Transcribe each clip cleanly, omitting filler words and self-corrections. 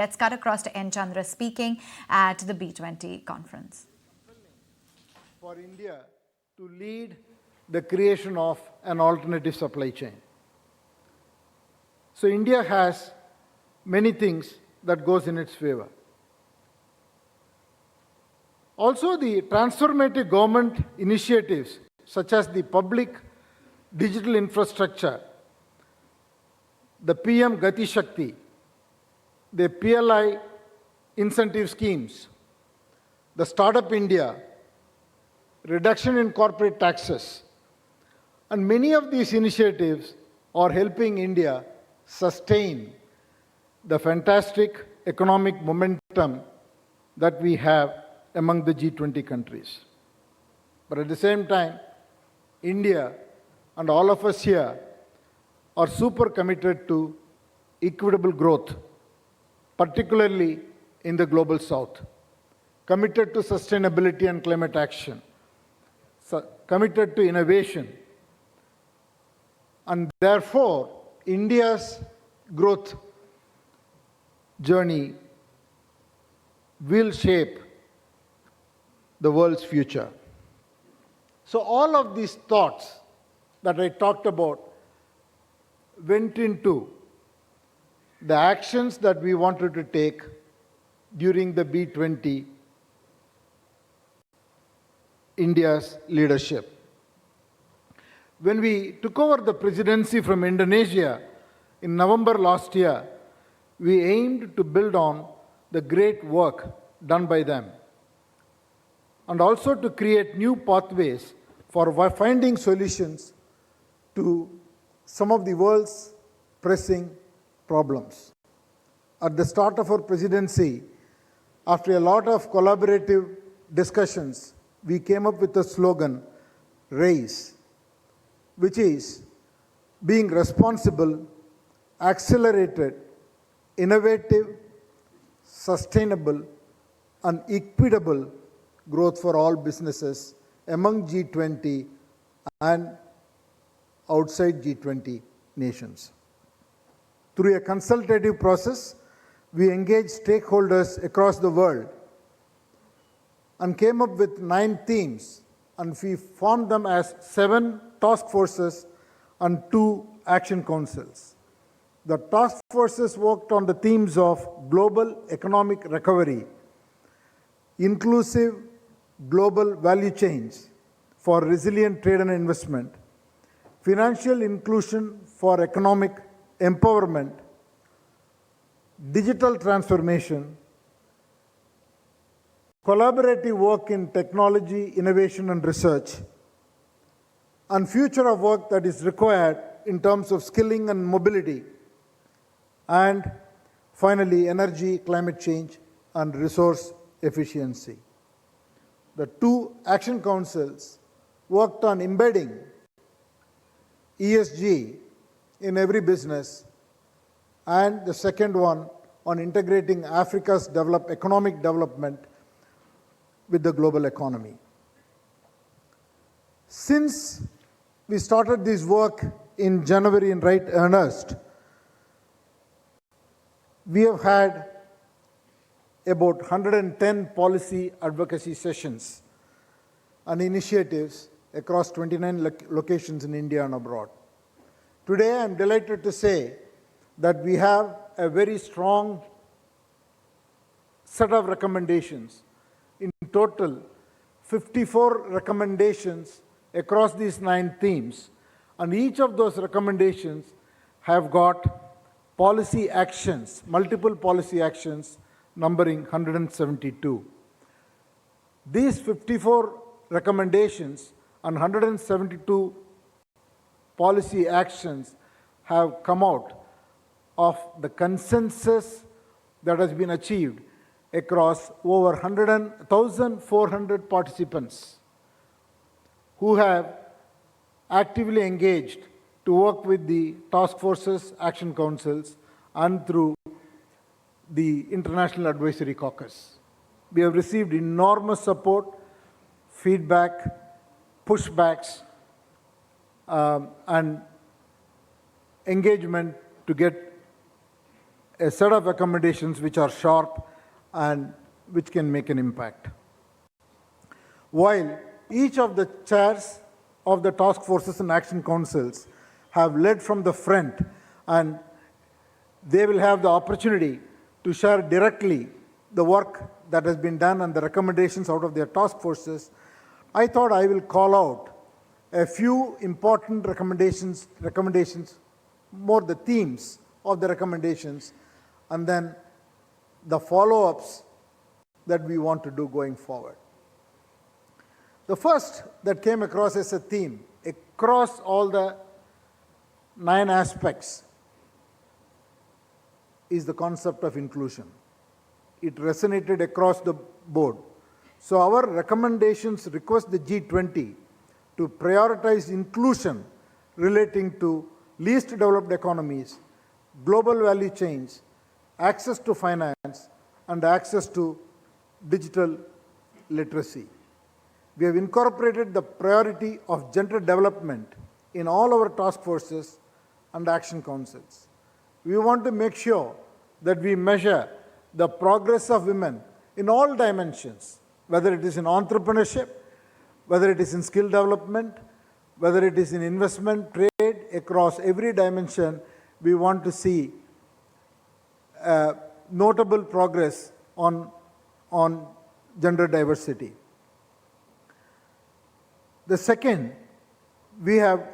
Let's cut across to N. Chandra speaking at the B20 conference. For India to lead the creation of an alternative supply chain. So India has many things that goes in its favor. Also, the transformative government initiatives such as the public digital infrastructure, the PM Gati Shakti, the PLI incentive schemes, the Startup India, reduction in corporate taxes, and many of these initiatives are helping India sustain the fantastic economic momentum that we have among the G20 countries. But at the same time, India and all of us here are super committed to equitable growth, particularly in the global south, committed to sustainability and climate action, committed to innovation, and therefore India's growth journey will shape the world's future. So all of these thoughts that I talked about went into the actions that we wanted to take during the B20 India's leadership. When we took over the presidency from Indonesia in November last year, we aimed to build on the great work done by them and also to create new pathways for finding solutions to some of the world's pressing problems. At the start of our presidency, after a lot of collaborative discussions, we came up with the slogan, RAISE, which is being responsible, accelerated, innovative, sustainable, and equitable growth for all businesses among G20 and outside G20 nations. Through a consultative process, we engaged stakeholders across the world and came up with 9 themes, and we formed them as 7 task forces and 2 action councils. The task forces worked on the themes of global economic recovery, inclusive global value chains for resilient trade and investment, financial inclusion for economic empowerment, digital transformation, collaborative work in technology, innovation and research, and future of work that is required in terms of skilling and mobility, and finally energy, climate change and resource efficiency. The 2 action councils worked on embedding ESG in every business, and the second one on integrating Africa's economic development with the global economy. Since we started this work in January in right earnest, we have had about 110 policy advocacy sessions and initiatives across 29 locations in India and abroad. Today, I am delighted to say that we have a very strong set of recommendations. In total, 54 recommendations across these 9 themes, and each of those recommendations have got policy actions, multiple policy actions numbering 172. These 54 recommendations and 172 policy actions have come out of the consensus that has been achieved across over 1,400 participants who have actively engaged to work with the task forces, action councils, and through the International Advisory Caucus. We have received enormous support, feedback, pushbacks, and engagement to get a set of recommendations which are sharp and which can make an impact. While each of the chairs of the task forces and action councils have led from the front, and they will have the opportunity to share directly the work that has been done and the recommendations out of their task forces, I thought I will call out a few important recommendations, more the themes of the recommendations, and then the follow-ups that we want to do going forward. The first that came across as a theme across all the 9 aspects is the concept of inclusion. It resonated across the board. So our recommendations request the G20 to prioritize inclusion relating to least developed economies, global value chains, access to finance, and access to digital literacy. We have incorporated the priority of gender development in all our task forces and action councils. We want to make sure that we measure the progress of women in all dimensions, whether it is in entrepreneurship, whether it is in skill development, whether it is in investment, trade, across every dimension. We want to see notable progress on gender diversity. The second, we have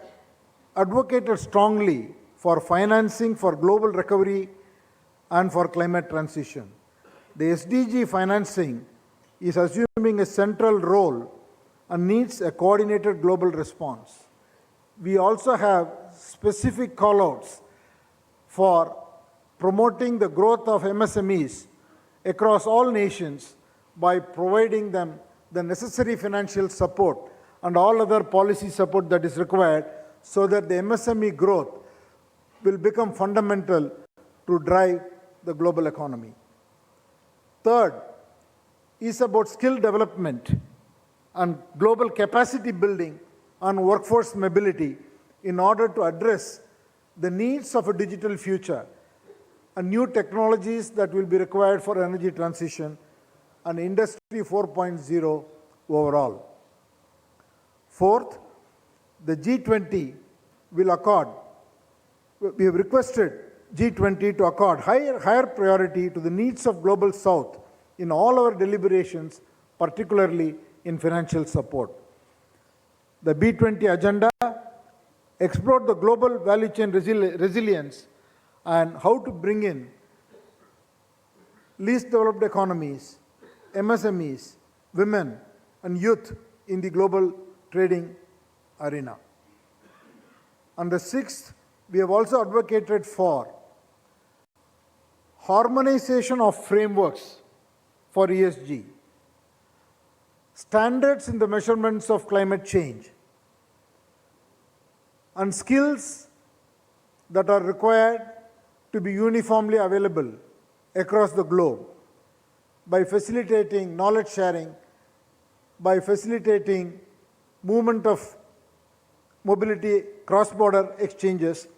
advocated strongly for financing for global recovery and for climate transition. The SDG financing is assuming a central role and needs a coordinated global response. We also have specific callouts for promoting the growth of MSMEs across all nations by providing them the necessary financial support and all other policy support that is required so that the MSME growth will become fundamental to drive the global economy. Third is about skill development and global capacity building and workforce mobility in order to address the needs of a digital future and new technologies that will be required for energy transition and Industry 4.0 overall. Fourth, the G20 will accord, we have requested G20 to accord higher priority to the needs of Global South in all our deliberations, particularly in financial support. The B20 agenda explored the global value chain resilience and how to bring in least developed economies, MSMEs, women, and youth in the global trading arena. And the sixth, we have also advocated for harmonization of frameworks for ESG, standards in the measurements of climate change, and skills that are required to be uniformly available across the globe by facilitating knowledge sharing, by facilitating movement of mobility, cross-border exchanges,